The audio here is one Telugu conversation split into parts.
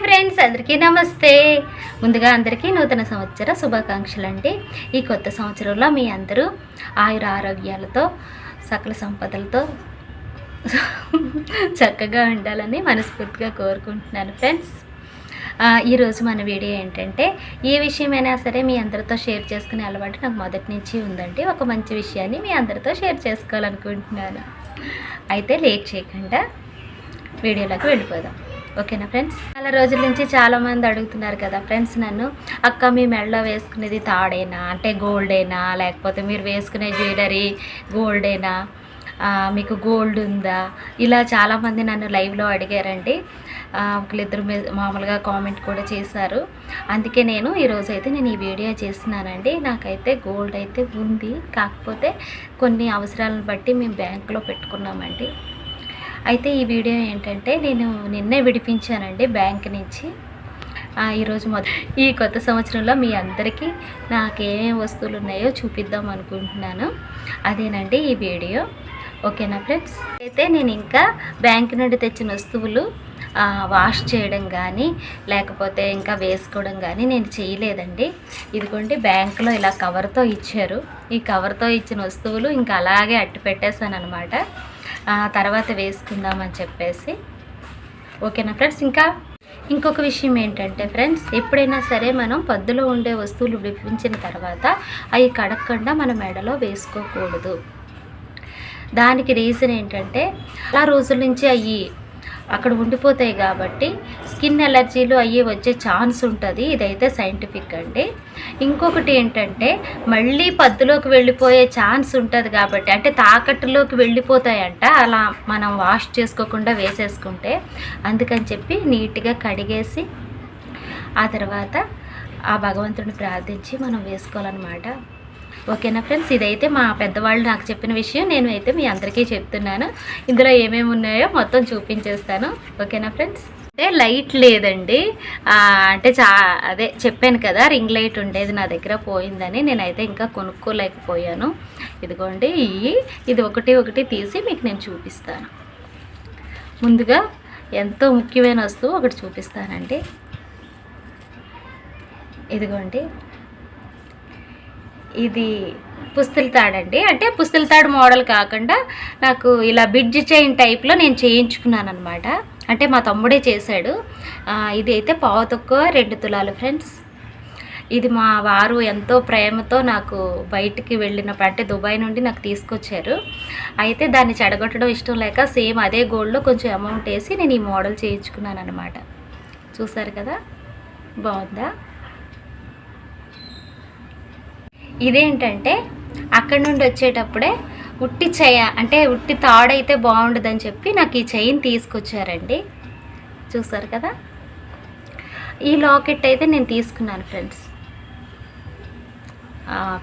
ఫ్రెండ్స్, అందరికీ నమస్తే. ముందుగా అందరికీ నూతన సంవత్సర శుభాకాంక్షలు అండి. ఈ కొత్త సంవత్సరంలో మీ అందరూ ఆయుర ఆరోగ్యాలతో సకల సంపదలతో చక్కగా ఉండాలని మనస్ఫూర్తిగా కోరుకుంటున్నాను ఫ్రెండ్స్. ఈరోజు మన వీడియో ఏంటంటే, ఏ విషయమైనా సరే మీ అందరితో షేర్ చేసుకునే అలవాటు నాకు మొదటి నుంచి ఉందండి. ఒక మంచి విషయాన్ని మీ అందరితో షేర్ చేసుకోవాలనుకుంటున్నాను. అయితే లేట్ చేయకుండా వీడియోలోకి వెళ్ళిపోదాం. ఓకేనా ఫ్రెండ్స్? చాలా రోజుల నుంచి చాలామంది అడుగుతున్నారు కదా ఫ్రెండ్స్ నన్ను, అక్క మీ మెడలో వేసుకునేది తాడేనా, అంటే గోల్డేనా, లేకపోతే మీరు వేసుకునే జ్యువెలరీ గోల్డేనా, మీకు గోల్డ్ ఉందా, ఇలా చాలామంది నన్ను లైవ్లో అడిగారండి. ఒకళ్ళిద్దరు మామూలుగా కామెంట్ కూడా చేశారు. అందుకే నేను ఈరోజైతే ఈ వీడియో చేస్తున్నానండి. నాకైతే గోల్డ్ అయితే ఉంది, కాకపోతే కొన్ని అవసరాలను బట్టి మేము బ్యాంకులో పెట్టుకున్నామండి. అయితే ఈ వీడియో ఏంటంటే, నేను నిన్నే విడిపించానండి బ్యాంక్ నుంచి. ఈరోజు ఈ కొత్త సంవత్సరంలో మీ అందరికీ నాకేమేమి వస్తువులు ఉన్నాయో చూపిద్దాం అనుకుంటున్నాను. అదేనండి ఈ వీడియో. ఓకేనా ఫ్రెండ్స్? అయితే నేను ఇంకా బ్యాంక్ నుండి తెచ్చిన వస్తువులు వాష్ చేయడం కానీ లేకపోతే ఇంకా వేసుకోవడం కానీ నేను చేయలేదండి. ఇదిగోండి, బ్యాంకులో ఇలా కవర్తో ఇచ్చారు. ఈ కవర్తో ఇచ్చిన వస్తువులు ఇంకా అలాగే అట్టు పెట్టేశాను అనమాట. తర్వాత వేసుకుందామని చెప్పేసి. ఓకేనా ఫ్రెండ్స్? ఇంకొక విషయం ఏంటంటే ఫ్రెండ్స్, ఎప్పుడైనా సరే మనం పద్దులో ఉండే వస్తువులు విడిపించిన తర్వాత అవి కడగకుండా మన మెడలో వేసుకోకూడదు. దానికి రీజన్ ఏంటంటే, చాలా రోజుల నుంచి అవి అక్కడ ఉండిపోతాయి కాబట్టి స్కిన్ ఎలర్జీలు అయ్యి వచ్చే ఛాన్స్ ఉంటుంది. ఇదైతే సైంటిఫిక్ అండి. ఇంకొకటి ఏంటంటే, మళ్ళీ పద్దులోకి వెళ్ళిపోయే ఛాన్స్ ఉంటుంది కాబట్టి, అంటే తాకట్టులోకి వెళ్ళిపోతాయంట అలా మనం వాష్ చేసుకోకుండా వేసేసుకుంటే. అందుకని చెప్పి నీట్గా కడిగేసి ఆ తర్వాత ఆ భగవంతుడిని ప్రార్థించి మనం వేసుకోవాలన్నమాట. ఓకేనా ఫ్రెండ్స్? ఇదైతే మా పెద్దవాళ్ళు నాకు చెప్పిన విషయం, నేను అయితే మీ అందరికీ చెప్తున్నాను. ఇందులో ఏమేమి ఉన్నాయో మొత్తం చూపించేస్తాను. ఓకేనా ఫ్రెండ్స్? అంటే లైట్ లేదండి, అంటే అదే చెప్పాను కదా, రింగ్ లైట్ ఉండేది నా దగ్గర పోయిందని. నేనైతే ఇంకా కొనుక్కోలేకపోయాను. ఇదిగోండి, ఇది ఒకటి తీసి మీకు నేను చూపిస్తాను. ముందుగా ఎంతో ముఖ్యమైన వస్తువు ఒకటి చూపిస్తానండి. ఇదిగోండి, ఇది పుస్తల తాడండి. అంటే పుస్తల తాడు మోడల్ కాకుండా నాకు ఇలా బిడ్జ్ చైన్ టైప్లో నేను చేయించుకున్నాను అనమాట. అంటే మా తమ్ముడే చేశాడు. ఇది అయితే పావు తక్కువ 2 తులాలు ఫ్రెండ్స్. ఇది మా వారు ఎంతో ప్రేమతో నాకు బయటికి వెళ్ళినప్పుడు, అంటే దుబాయ్ నుండి నాకు తీసుకొచ్చారు. అయితే దాన్ని చెడగొట్టడం ఇష్టం లేక సేమ్ అదే గోల్డ్లో కొంచెం అమౌంట్ వేసి నేను ఈ మోడల్ చేయించుకున్నాను అనమాట. చూసారు కదా, బాగుందా? ఇదేంటంటే, అక్కడి నుండి వచ్చేటప్పుడే ఉట్టి అంటే ఉట్టి తాడైతే బాగుండదని చెప్పి నాకు ఈ చైన్ తీసుకొచ్చారండి. చూసారు కదా, ఈ లాకెట్ అయితే నేను తీసుకున్నాను ఫ్రెండ్స్.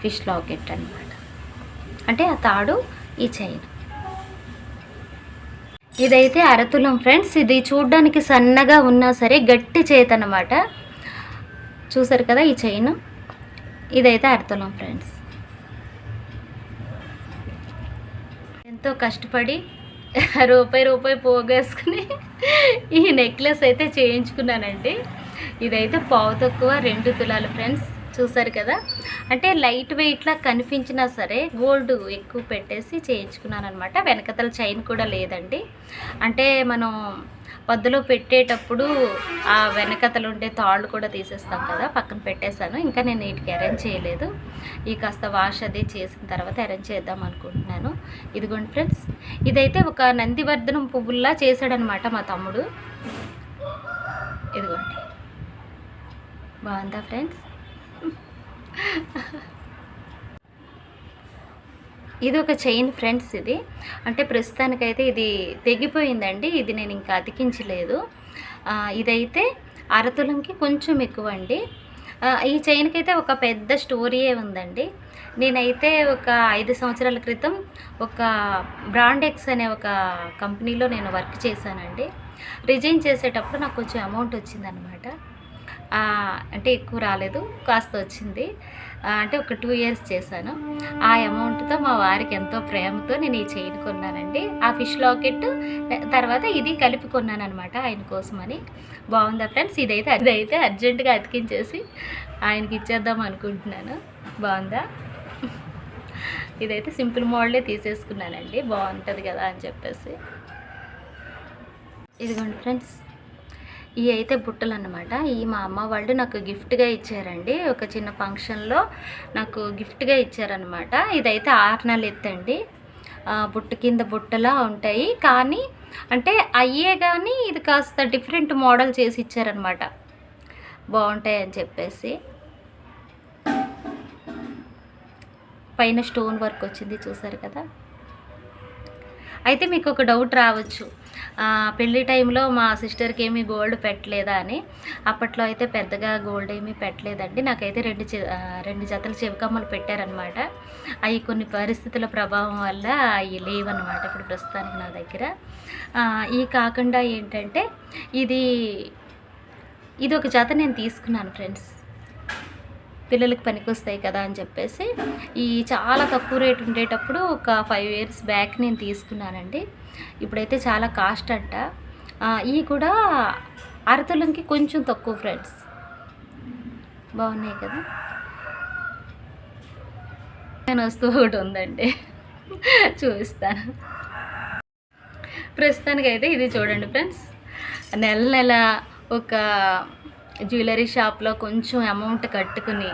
ఫిష్ లాకెట్ అన్నమాట. అంటే ఆ తాడు, ఈ చైన్. ఇదైతే అరతులం ఫ్రెండ్స్. ఇది చూడ్డానికి సన్నగా ఉన్నా సరే గట్టి చేతి అన్నమాట. చూసారు కదా ఈ చైన్. ఇదైతే అరతులం ఫ్రెండ్స్. ఎంతో కష్టపడి రూపాయి పోగేసుకుని ఈ నెక్లెస్ అయితే చేయించుకున్నానండి. ఇదైతే పావు తక్కువ 2 తులాలు ఫ్రెండ్స్. చూసారు కదా, అంటే లైట్ వెయిట్లా కనిపించినా సరే గోల్డ్ ఎక్కువ పెట్టేసి చేయించుకున్నాను అనమాట. వెనకతల చైన్ కూడా లేదండి. అంటే మనం పద్దులో పెట్టేటప్పుడు ఆ వెనకతలు ఉండే తాళ్ళు కూడా తీసేస్తాం కదా, పక్కన పెట్టేశాను. ఇంకా నేను వీటికి అరేంజ్ చేయలేదు. ఈ కాస్త వాష్ అది చేసిన తర్వాత అరేంజ్ చేద్దాం అనుకుంటున్నాను. ఇదిగోండి ఫ్రెండ్స్, ఇదైతే ఒక నందివర్ధనం పువ్వుల్లా చేశాడనమాట మా తమ్ముడు. ఇదిగోండి, బాగుందా ఫ్రెండ్స్? ఇది ఒక చైన్ ఫ్రెండ్స్. ఇది అంటే ప్రస్తుతానికైతే ఇది తెగిపోయిందండి. ఇది నేను ఇంకా అతికించలేదు. ఇదైతే అరతులంకి కొంచెం ఎక్కువ అండి. ఈ చైన్కి అయితే ఒక పెద్ద స్టోరీయే ఉందండి. నేనైతే ఒక 5 సంవత్సరాల క్రితం ఒక బ్రాండెక్స్ అనే ఒక కంపెనీలో నేను వర్క్ చేశానండి. రిజైన్ చేసేటప్పుడు నాకు కొంచెం అమౌంట్ వచ్చిందనమాట. అంటే ఎక్కువ రాలేదు, కాస్త వచ్చింది. అంటే ఒక 2 ఇయర్స్ చేశాను. ఆ అమౌంట్తో మా వారికి ఎంతో ప్రేమతో నేను ఈ చైన్ కొన్నానండి. ఆ ఫిష్ లాకెట్ తర్వాత ఇది కలిపి కొన్నానమాట ఆయన కోసమని. బాగుందా ఫ్రెండ్స్? ఇదైతే అర్జెంటుగా అతికించేసి ఆయనకి ఇచ్చేద్దాం అనుకుంటున్నాను. బాగుందా? ఇదైతే సింపుల్ మోడలే తీసేసుకున్నానండి, బాగుంటుంది కదా అని చెప్పేసి. ఇదిగోండి ఫ్రెండ్స్, ఇవి అయితే బుట్టలు అన్నమాట. ఈ మా అమ్మ వాళ్ళు నాకు గిఫ్ట్గా ఇచ్చారండి. ఒక చిన్న ఫంక్షన్లో నాకు గిఫ్ట్గా ఇచ్చారనమాట. ఇదైతే 6 నెలల ఎత్తండి. బుట్ట కింద బుట్టలా ఉంటాయి, కానీ అంటే అయ్యే కానీ ఇది కాస్త డిఫరెంట్ మోడల్ చేసి ఇచ్చారనమాట, బాగుంటాయి అని చెప్పేసి. పైన స్టోన్ వర్క్ వచ్చింది, చూసారు కదా. అయితే మీకు ఒక డౌట్ రావచ్చు, పెళ్ళి టైంలో మా సిస్టర్కి ఏమీ గోల్డ్ పెట్టలేదా అని. అప్పట్లో అయితే పెద్దగా గోల్డ్ ఏమీ పెట్టలేదండి. నాకైతే 2 జతలు చెవికమ్మలు పెట్టారనమాట. అవి కొన్ని పరిస్థితుల ప్రభావం వల్ల అవి లేవన్నమాట ఇప్పుడు ప్రస్తుతానికి నా దగ్గర. ఈ కాకుండా ఏంటంటే ఇది ఒక జత నేను తీసుకున్నాను ఫ్రెండ్స్, పిల్లలకి పనికొస్తాయి కదా అని చెప్పేసి. ఈ చాలా తక్కువ రేటు ఉండేటప్పుడు ఒక 5 ఇయర్స్ బ్యాక్ నేను తీసుకున్నానండి. ఇప్పుడైతే చాలా కాస్ట్ అంట. ఇవి కూడా అరతులంకి కొంచెం తక్కువ ఫ్రెండ్స్, బాగున్నాయి కదా. నేను వస్తువు ఒకటి ఉందండి, చూపిస్తాను. ప్రస్తుతానికి అయితే ఇది చూడండి ఫ్రెండ్స్, నెల ఒక జ్యువెలరీ షాప్లో కొంచెం అమౌంట్ కట్టుకుని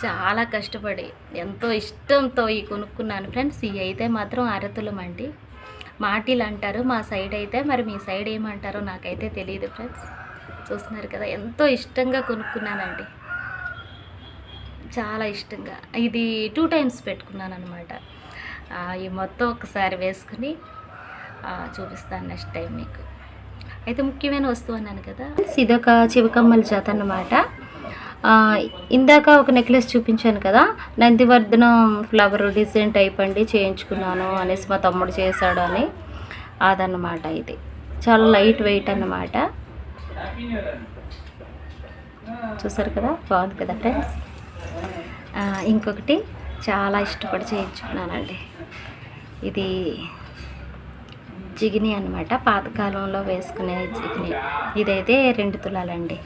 చాలా కష్టపడి ఎంతో ఇష్టంతో ఇవి కొనుక్కున్నాను ఫ్రెండ్స్. ఇవి అయితే మాత్రం అరతులం అండి, మాటీలు అంటారు మా సైడ్ అయితే. మరి మీ సైడ్ ఏమంటారో నాకైతే తెలియదు ఫ్రెండ్స్. చూస్తున్నారు కదా, ఎంతో ఇష్టంగా కొనుక్కున్నానండి, చాలా ఇష్టంగా. ఇది 2 టైమ్స్ పెట్టుకున్నాను అనమాట. ఈ మొత్తం ఒకసారి వేసుకుని చూపిస్తాను నెక్స్ట్ టైం మీకు. అయితే ముఖ్యమైన వస్తువు అన్నాను కదా, ఇదొక చివకమ్మల జత అన్నమాట. ఇందాక ఒక నెక్లెస్ చూపించాను కదా, నందివర్ధనం ఫ్లవర్ డిజైన్ టైప్ అండి, చేయించుకున్నాను అనేసి మా తమ్ముడు చేశాడు అని. అదన్నమాట. ఇది చాలా లైట్ వెయిట్ అన్నమాట, చూసారు కదా, బాగుంది కదా ఫ్రెండ్స్. ఇంకొకటి చాలా ఇష్టపడి చేయించుకున్నానండి, ఇది జిగిని అనమాట, పాతకాలంలో వేసుకునే జిగిని. ఇదైతే 2 తులాలండి,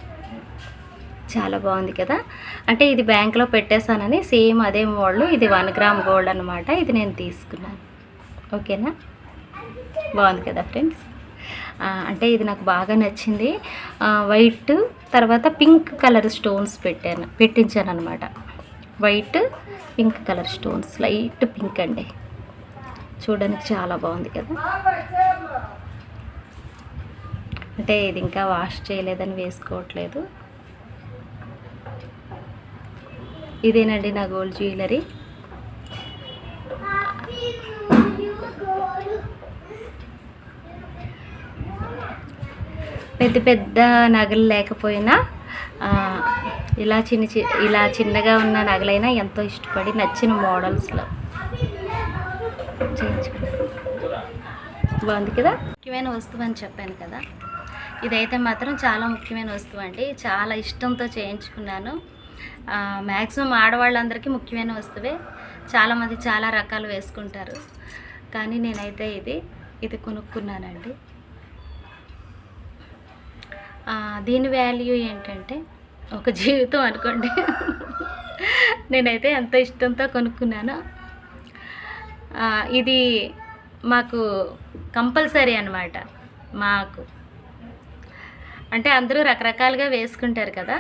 చాలా బాగుంది కదా. అంటే ఇది బ్యాంక్లో పెట్టేశానని సేమ్ అదే మోడల్, ఇది 1 గ్రామ్ గోల్డ్ అనమాట. ఇది నేను తీసుకున్నాను, ఓకేనా. బాగుంది కదా ఫ్రెండ్స్. అంటే ఇది నాకు బాగా నచ్చింది. వైట్ తర్వాత పింక్ కలర్ స్టోన్స్ పెట్టించాను అనమాట. White pink colour stones, light pink అండి, చూడడానికి చాలా బాగుంది కదా. అంటే ఇది ఇంకా వాష్ చేయలేదని వేసుకోవట్లేదు. ఇదేనండి నా గోల్డ్ జ్యువెలరీ. పెద్ద పెద్ద నగలు లేకపోయినా ఇలా చిన్నగా ఉన్న నగలైనా ఎంతో ఇష్టపడి నచ్చిన మోడల్స్లో చేయించుకున్నాను, బాగుంది కదా. ముఖ్యమైన వస్తువు అని చెప్పాను కదా, ఇదైతే మాత్రం చాలా ముఖ్యమైన వస్తువు అండి, చాలా ఇష్టంతో చేయించుకున్నాను. మ్యాక్సిమం ఆడవాళ్ళందరికీ ముఖ్యమైన వస్తువే, చాలామంది చాలా రకాలు వేసుకుంటారు, కానీ నేనైతే ఇది కొనుక్కున్నానండి. దీని వాల్యూ ఏంటంటే ఒక జీవితం అనుకోండి. నేనైతే ఎంతో ఇష్టంతో కొనుక్కున్నాను. ఇది మాకు కంపల్సరీ అన్నమాట. మాకు అంటే అందరూ రకరకాలుగా వేసుకుంటారు కదా,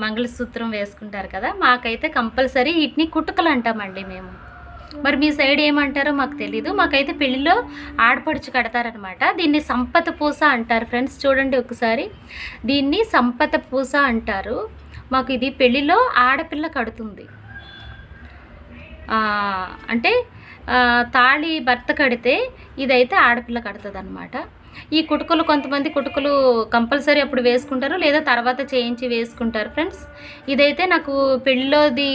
మంగళసూత్రం వేసుకుంటారు కదా, మాకైతే కంపల్సరీ వీటిని కుట్టుకలు అంటామండి మేము. మరి మీ సైడ్ ఏమంటారో మాకు తెలీదు. మాకైతే పెళ్ళిలో ఆడపడుచు కడతారనమాట. దీన్ని సంపత పూస అంటారు ఫ్రెండ్స్. చూడండి ఒకసారి, దీన్ని సంపత పూస అంటారు. మాకు ఇది పెళ్ళిలో ఆడపిల్ల కడుతుంది. అంటే తాళి భర్త కడితే ఇదైతే ఆడపిల్ల కడుతుంది అనమాట. ఈ కుటుకలు కొంతమంది కుటుకలు కంపల్సరీ అప్పుడు వేసుకుంటారు, లేదా తర్వాత చేయించి వేసుకుంటారు ఫ్రెండ్స్. ఇదైతే నాకు పెళ్ళిలోది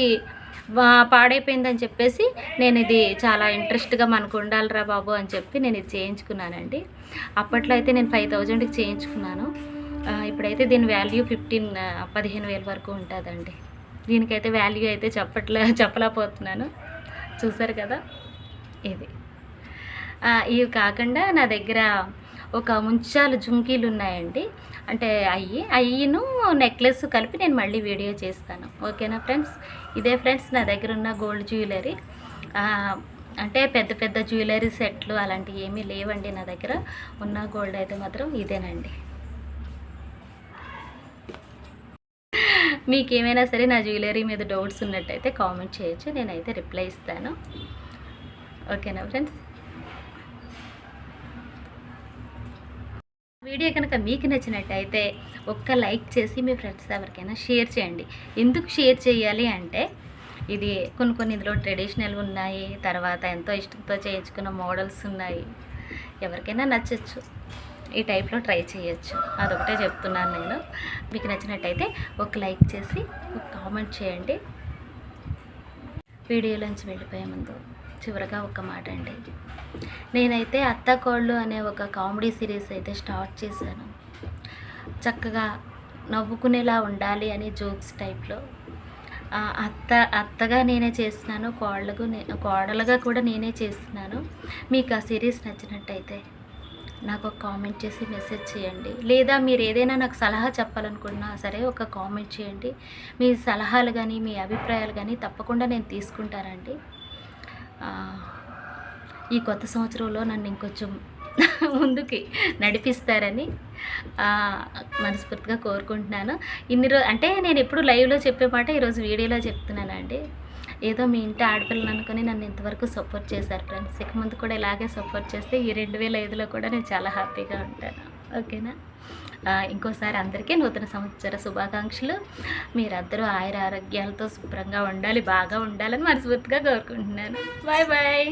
పాడైపోయిందని చెప్పేసి నేను ఇది చాలా ఇంట్రెస్ట్గా మనకు ఉండాలిరా బాబు అని చెప్పి నేను ఇది చేయించుకున్నానండి. అప్పట్లో అయితే నేను 5000కి చేయించుకున్నాను. ఇప్పుడైతే దీని వాల్యూ 15,000 వరకు ఉంటుందండి. దీనికైతే వాల్యూ అయితే చెప్పలేకపోతున్నాను. చూసారు కదా, ఇది. ఇవి కాకుండా నా దగ్గర ఒక ముంచాలు జుంకీలు ఉన్నాయండి. అంటే అయ్యిను నెక్లెస్ కలిపి నేను మళ్ళీ వీడియో చేస్తాను. ఓకేనా ఫ్రెండ్స్? ఇదే ఫ్రెండ్స్ నా దగ్గర ఉన్న గోల్డ్ జ్యువెలరీ. అంటే పెద్ద పెద్ద జ్యువెలరీ సెట్లు అలాంటివి ఏమీ లేవండి నా దగ్గర. ఉన్న గోల్డ్ అయితే మాత్రం ఇదేనండి. మీకు ఏమైనా సరే నా జ్యువెలరీ మీద డౌట్స్ ఉన్నట్టయితే కామెంట్ చేయొచ్చు, నేనైతే రిప్లై ఇస్తాను. ఓకేనా ఫ్రెండ్స్? వీడియో కనుక మీకు నచ్చినట్టయితే ఒక్క లైక్ చేసి మీ ఫ్రెండ్స్ ఎవరికైనా షేర్ చేయండి. ఎందుకు షేర్ చేయాలి అంటే, ఇది కొన్ని ఇందులో ట్రెడిషనల్ ఉన్నాయి, తర్వాత ఎంతో ఇష్టంతో చేయించుకున్న మోడల్స్ ఉన్నాయి. ఎవరికైనా నచ్చచ్చు, ఈ టైప్లో ట్రై చేయొచ్చు. అదొకటే చెప్తున్నాను నేను. మీకు నచ్చినట్టయితే ఒక లైక్ చేసి ఒక కామెంట్ చేయండి. వీడియోలోంచి వెళ్ళిపోయే ముందు చివరగా ఒక మాట అండి. నేనైతే అత్తకోళ్ళు అనే ఒక కామెడీ సిరీస్ అయితే స్టార్ట్ చేశాను. చక్కగా నవ్వుకునేలా ఉండాలి అని జోక్స్ టైప్లో. అత్తగా నేనే చేస్తున్నాను, కోడలుగా కూడా నేనే చేస్తున్నాను. మీకు ఆ సిరీస్ నచ్చినట్టయితే నాకు ఒక కామెంట్ చేసి మెసేజ్ చేయండి. లేదా మీరు ఏదైనా నాకు సలహా చెప్పాలనుకున్నా సరే ఒక కామెంట్ చేయండి. మీ సలహాలు కానీ మీ అభిప్రాయాలు కానీ తప్పకుండా నేను తీసుకుంటానండి. ఈ కొత్త సంవత్సరంలో నన్ను ఇంకొంచెం ముందుకి నడిపిస్తారని మనస్ఫూర్తిగా కోరుకుంటున్నాను. అంటే నేను ఎప్పుడు లైవ్లో చెప్పే మాట ఈరోజు వీడియోలో చెప్తున్నానండి. ఏదో మీ ఇంటి ఆడపిల్లని అనుకుని నన్ను ఇంతవరకు సపోర్ట్ చేశారు ఫ్రెండ్స్. ఇక ముందు కూడా ఇలాగే సపోర్ట్ చేస్తే ఈ 2005లో కూడా నేను చాలా హ్యాపీగా ఉంటాను. ఓకేనా? ఇంకోసారి అందరికీ నూతన సంవత్సర శుభాకాంక్షలు. మీరందరూ ఆయుర ఆరోగ్యాలతో శుభ్రంగా ఉండాలి, బాగా ఉండాలని మనస్ఫూర్తిగా కోరుకుంటున్నాను. Bye bye.